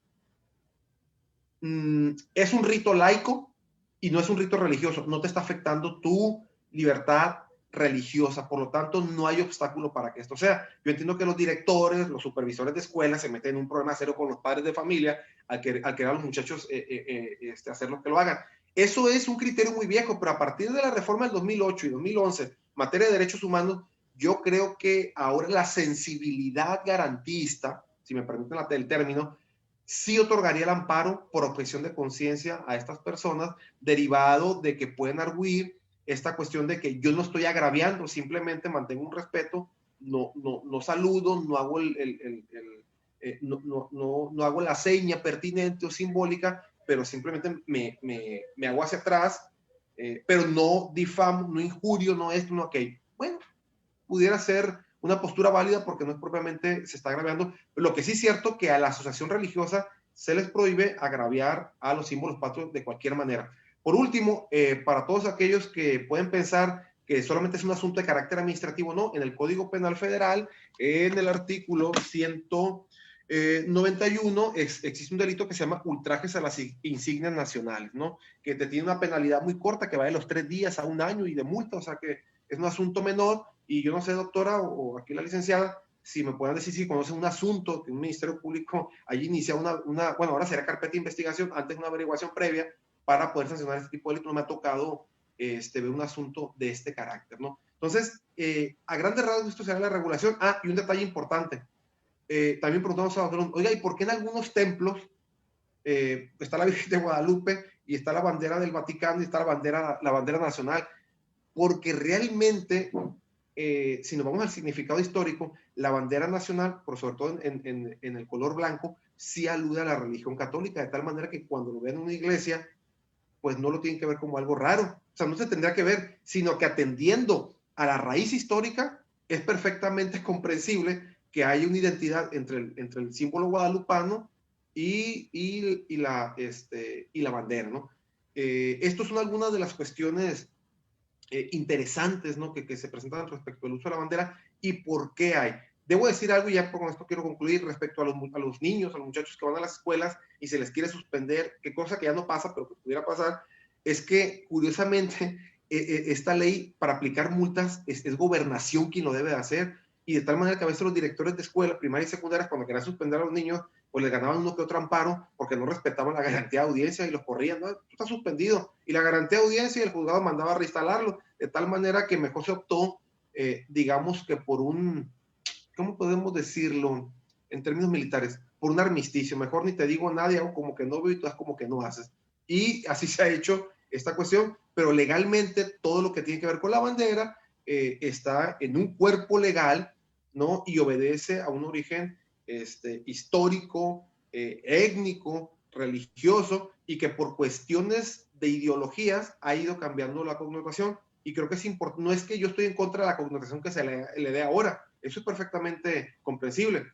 es un rito laico y no es un rito religioso, no te está afectando tu libertad religiosa, por lo tanto no hay obstáculo para que esto sea. Yo entiendo que los directores, los supervisores de escuelas se meten en un problema serio con los padres de familia al querer a los muchachos hacer lo que lo hagan. Eso es un criterio muy viejo, pero a partir de la reforma del 2008 y 2011, en materia de derechos humanos, yo creo que ahora la sensibilidad garantista, si me permiten el término, sí otorgaría el amparo por objeción de conciencia a estas personas, derivado de que pueden arguir esta cuestión de que yo no estoy agraviando, simplemente mantengo un respeto, no saludo, no hago no hago la seña pertinente o simbólica, pero simplemente me hago hacia atrás, pero no difamo, no injurio, no esto, no aquello. Bueno, pudiera ser una postura válida porque no es propiamente se está agraviando. Lo que sí es cierto que a la asociación religiosa se les prohíbe agraviar a los símbolos patrios de cualquier manera. Por último, para todos aquellos que pueden pensar que solamente es un asunto de carácter administrativo, no, en el Código Penal Federal, en el artículo 191 existe un delito que se llama ultrajes a las insignias nacionales, ¿no? Que te tiene una penalidad muy corta que va de los 3 días a 1 año y de multa, o sea que es un asunto menor. Y yo no sé, doctora, o aquí la licenciada, si me pueden decir si conocen un asunto que un Ministerio Público allí inicia bueno, ahora será carpeta de investigación, antes una averiguación previa para poder sancionar este tipo de delitos. No me ha tocado ver un asunto de este carácter, ¿no? Entonces, a grandes rasgos esto será la regulación. Ah, y un detalle importante. También preguntamos a Doctor, oiga, ¿y por qué en algunos templos está la Virgen de Guadalupe y está la bandera del Vaticano y está la bandera nacional? Porque realmente, si nos vamos al significado histórico, la bandera nacional, por sobre todo en el color blanco, sí alude a la religión católica, de tal manera que cuando lo ven en una iglesia, pues no lo tienen que ver como algo raro. O sea, no se tendría que ver, sino que atendiendo a la raíz histórica, es perfectamente comprensible que haya una identidad entre el símbolo guadalupano y la bandera, ¿no? Estos son algunas de las cuestiones interesantes, ¿no? que se presentan respecto al uso de la bandera y por qué hay. Debo decir algo, y ya con esto quiero concluir, respecto a los niños, a los muchachos que van a las escuelas y se les quiere suspender, qué cosa que ya no pasa, pero que pudiera pasar, es que curiosamente esta ley para aplicar multas es gobernación quien lo debe de hacer, y de tal manera que a veces los directores de escuela, primaria y secundaria, cuando querían suspender a los niños, pues les ganaban uno que otro amparo porque no respetaban la garantía de audiencia y los corrían, ¿no? Tú estás suspendido. Y la garantía de audiencia y el juzgado mandaba a reinstalarlo, de tal manera que mejor se optó, digamos que por un, ¿cómo podemos decirlo en términos militares? Por un armisticio. Mejor ni te digo nada, hago como que no veo y tú haz como que no haces. Y así se ha hecho esta cuestión, pero legalmente todo lo que tiene que ver con la bandera está en un cuerpo legal, ¿no? Y obedece a un origen histórico, étnico, religioso, y que por cuestiones de ideologías ha ido cambiando la connotación. Y creo que es importante, no es que yo estoy en contra de la connotación que se le dé ahora, eso es perfectamente comprensible,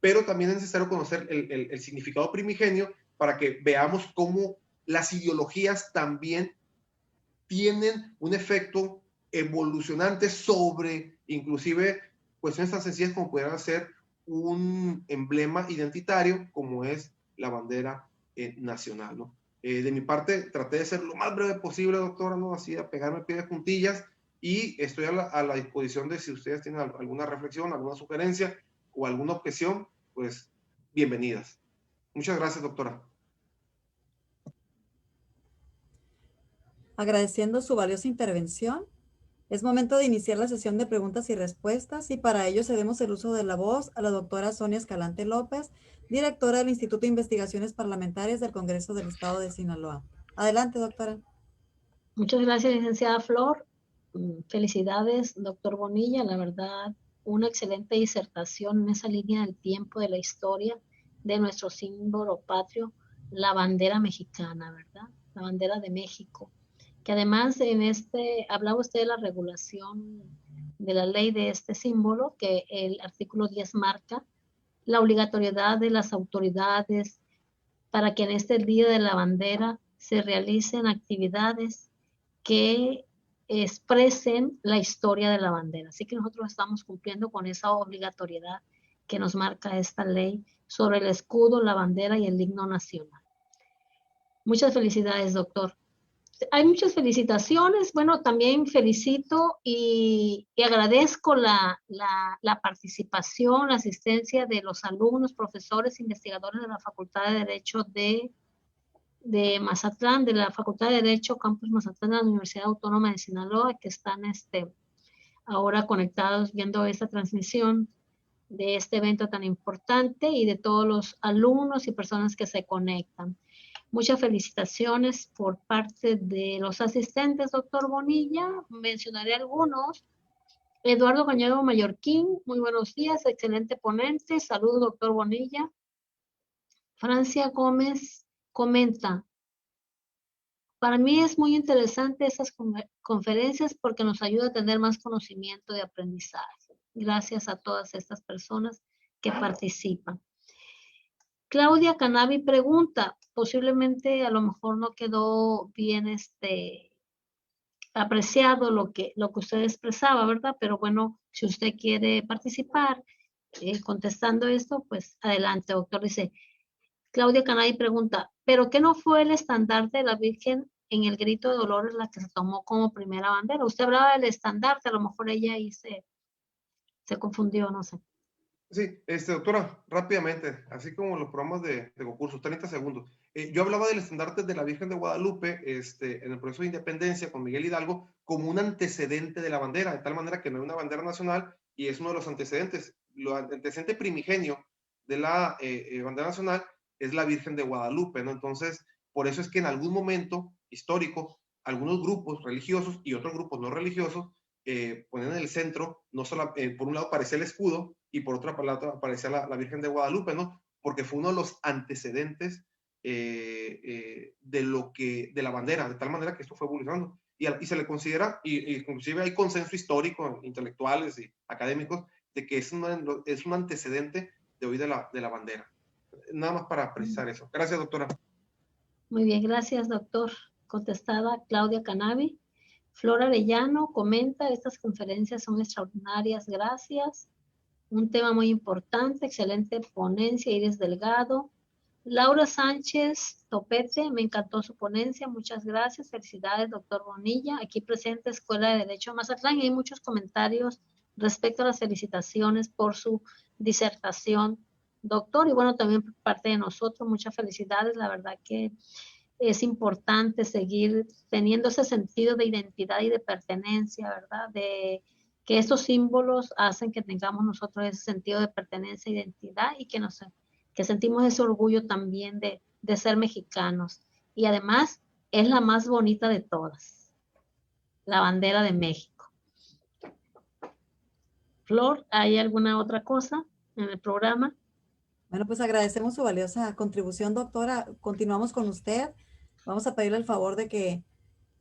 pero también es necesario conocer el significado primigenio para que veamos cómo las ideologías también tienen un efecto evolucionante sobre inclusive cuestiones tan sencillas como pudieran ser un emblema identitario como es la bandera nacional, ¿no? De mi parte traté de ser lo más breve posible, doctora, no así a pegarme a pie de puntillas, y estoy a la disposición de si ustedes tienen alguna reflexión, alguna sugerencia o alguna objeción, pues bienvenidas. Muchas gracias, doctora. Agradeciendo su valiosa intervención, es momento de iniciar la sesión de preguntas y respuestas, y para ello cedemos el uso de la voz a la doctora Sonia Escalante López, directora del Instituto de Investigaciones Parlamentarias del Congreso del Estado de Sinaloa. Adelante, doctora. Muchas gracias, licenciada Flor. Felicidades, doctor Bonilla. La verdad, una excelente disertación en esa línea del tiempo de la historia de nuestro símbolo patrio, la bandera mexicana, ¿verdad? La bandera de México. Que además hablaba usted de la regulación de la ley de este símbolo, que el artículo 10 marca la obligatoriedad de las autoridades para que en este Día de la Bandera se realicen actividades que expresen la historia de la bandera. Así que nosotros estamos cumpliendo con esa obligatoriedad que nos marca esta ley sobre el escudo, la bandera y el himno nacional. Muchas felicidades, doctor. Hay muchas felicitaciones. Bueno, también felicito y agradezco la participación, la asistencia de los alumnos, profesores, investigadores de la Facultad de Derecho de Mazatlán, de la Facultad de Derecho Campus Mazatlán de la Universidad Autónoma de Sinaloa, que están ahora conectados viendo esta transmisión de este evento tan importante, y de todos los alumnos y personas que se conectan. Muchas felicitaciones por parte de los asistentes, doctor Bonilla. Mencionaré algunos. Eduardo Cañedo Mallorquín, muy buenos días, excelente ponente. Saludos, doctor Bonilla. Francia Gómez comenta: para mí es muy interesante esas conferencias porque nos ayuda a tener más conocimiento de aprendizaje. Gracias a todas estas personas que participan. Claudia Canavi pregunta, posiblemente a lo mejor no quedó bien apreciado lo que usted expresaba, ¿verdad? Pero bueno, si usted quiere participar contestando esto, pues adelante, doctor. Dice, Claudia Canavi pregunta, ¿pero qué no fue el estandarte de la Virgen en el grito de Dolores la que se tomó como primera bandera? Usted hablaba del estandarte, a lo mejor ella ahí se confundió, no sé. Sí, doctora, rápidamente, así como los programas de concursos, 30 segundos. Yo hablaba del estandarte de la Virgen de Guadalupe en el proceso de independencia con Miguel Hidalgo como un antecedente de la bandera, de tal manera que no hay una bandera nacional y es uno de los antecedentes. Lo antecedente primigenio de la bandera nacional es la Virgen de Guadalupe, ¿no? Entonces, por eso es que en algún momento histórico, algunos grupos religiosos y otros grupos no religiosos ponen en el centro, no solo, por un lado aparecía el escudo y por otra parte aparecía la Virgen de Guadalupe, ¿no? Porque fue uno de los antecedentes de la bandera, de tal manera que esto fue evolucionando. Y se le considera, y inclusive hay consenso histórico, intelectuales y académicos, de que es un antecedente de hoy de la bandera. Nada más para precisar eso. Gracias, doctora. Muy bien, gracias, doctor. Contestada Claudia Canavi. Flor Arellano comenta, estas conferencias son extraordinarias, gracias. Un tema muy importante, excelente ponencia, Iris Delgado. Laura Sánchez Topete, me encantó su ponencia, muchas gracias, felicidades, doctor Bonilla. Aquí presente Escuela de Derecho Mazatlán, y hay muchos comentarios respecto a las felicitaciones por su disertación, doctor, y bueno, también por parte de nosotros, muchas felicidades, la verdad que es importante seguir teniendo ese sentido de identidad y de pertenencia, ¿verdad? De que estos símbolos hacen que tengamos nosotros ese sentido de pertenencia, identidad y que sentimos ese orgullo también de ser mexicanos. Y además es la más bonita de todas, la bandera de México. Flor, ¿hay alguna otra cosa en el programa? Bueno, pues agradecemos su valiosa contribución, doctora. Continuamos con usted. Vamos a pedirle el favor de que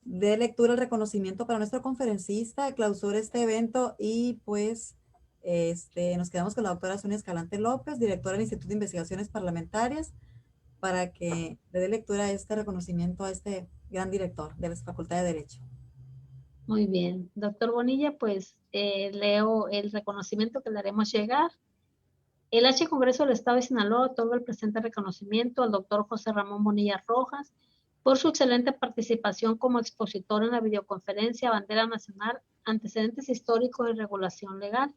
dé lectura al reconocimiento para nuestro conferencista, clausure este evento y pues nos quedamos con la doctora Sonia Escalante López, directora del Instituto de Investigaciones Parlamentarias, para que le dé lectura a este reconocimiento a este gran director de la Facultad de Derecho. Muy bien. Doctor Bonilla, pues leo el reconocimiento que le haremos llegar. El H. Congreso del Estado de Sinaloa otorga el presente reconocimiento al doctor José Ramón Bonilla Rojas por su excelente participación como expositor en la videoconferencia Bandera Nacional, Antecedentes Históricos y Regulación Legal,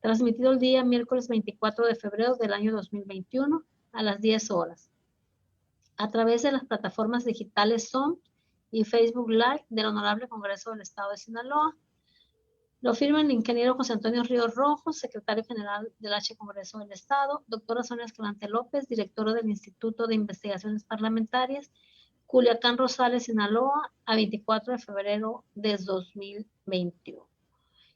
transmitido el día miércoles 24 de febrero del año 2021 a las 10 horas, a través de las plataformas digitales Zoom y Facebook Live del Honorable Congreso del Estado de Sinaloa. Lo firma el ingeniero José Antonio Ríos Rojo, secretario general del H. Congreso del Estado, doctora Sonia Escalante López, directora del Instituto de Investigaciones Parlamentarias, Culiacán Rosales, Sinaloa, a 24 de febrero de 2021.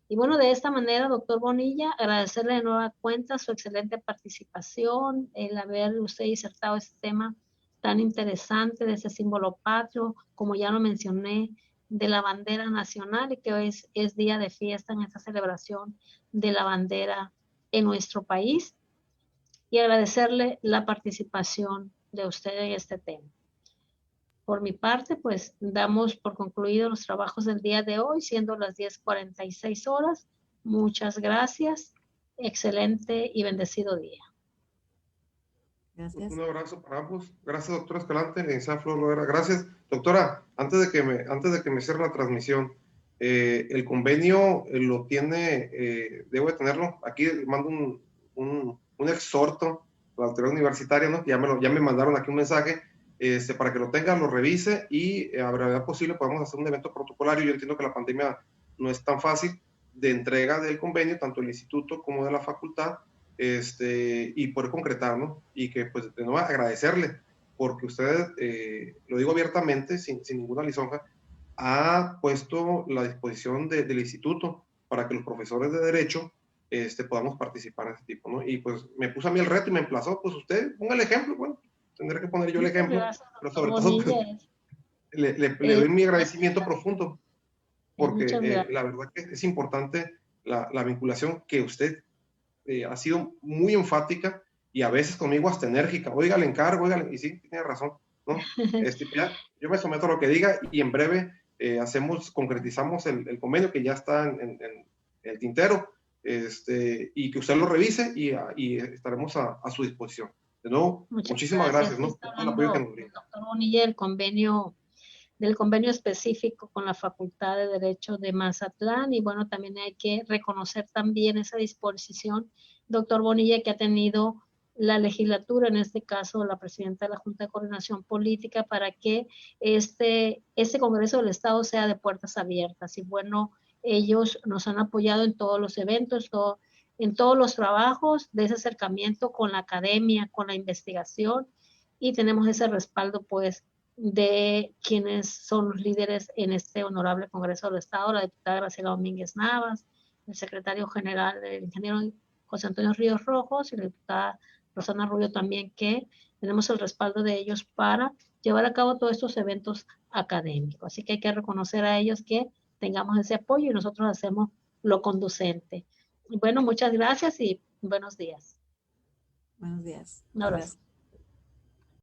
Y bueno, de esta manera, doctor Bonilla, agradecerle de nueva cuenta su excelente participación, el haber usted disertado este tema tan interesante de ese símbolo patrio, como ya lo mencioné, de la bandera nacional, y que hoy es día de fiesta en esta celebración de la bandera en nuestro país, y agradecerle la participación de usted en este tema. Por mi parte, pues damos por concluido los trabajos del día de hoy, siendo las 10:46 horas. Muchas gracias. Excelente y bendecido día. Gracias. Un abrazo para ambos. Gracias, doctora Escalante, licenciada Flor Loera. Gracias. Doctora, antes de que me cierre la transmisión, el convenio lo tiene, debo de tenerlo. Aquí mando un exhorto a la autoridad universitaria, ¿no? Ya me mandaron aquí un mensaje para que lo tenga, lo revise y a brevedad posible podamos hacer un evento protocolario. Yo entiendo que la pandemia no es tan fácil de entrega del convenio, tanto del instituto como de la facultad, y poder concretar, ¿no? Y que, pues, de nuevo agradecerle, porque usted, lo digo abiertamente, sin ninguna lisonja, ha puesto la disposición del instituto para que los profesores de Derecho podamos participar en este tipo, ¿no? Y pues me puso a mí el reto y me emplazó, pues usted ponga el ejemplo, bueno, tendré que poner yo el ejemplo, pero sobre todo pues, le doy mi agradecimiento profundo, porque la verdad que es importante la vinculación que usted ha sido muy enfática y a veces conmigo hasta enérgica. Oiga, le encargo, oiga, y sí, tiene razón, ¿no? Ya, yo me someto a lo que diga y en breve concretizamos el convenio que ya está en el tintero, y que usted lo revise y estaremos a su disposición. De nuevo, muchísimas gracias, ¿no? Por el apoyo que nos brinda. Doctor Bonilla, del convenio específico con la Facultad de Derecho de Mazatlán, y bueno, también hay que reconocer también esa disposición doctor Bonilla, que ha tenido la legislatura, en este caso la presidenta de la Junta de Coordinación Política, para que este Congreso del Estado sea de puertas abiertas. Y bueno, ellos nos han apoyado en todos los eventos, en todos los trabajos de ese acercamiento con la academia, con la investigación, y tenemos ese respaldo pues de quienes son los líderes en este honorable Congreso del Estado, la diputada Graciela Domínguez Navas, el secretario general, el ingeniero José Antonio Ríos Rojos, y la diputada Rosana Rubio también, que tenemos el respaldo de ellos para llevar a cabo todos estos eventos académicos. Así que hay que reconocer a ellos que tengamos ese apoyo y nosotros hacemos lo conducente. Bueno, muchas gracias y buenos días. Buenos días. Un abrazo.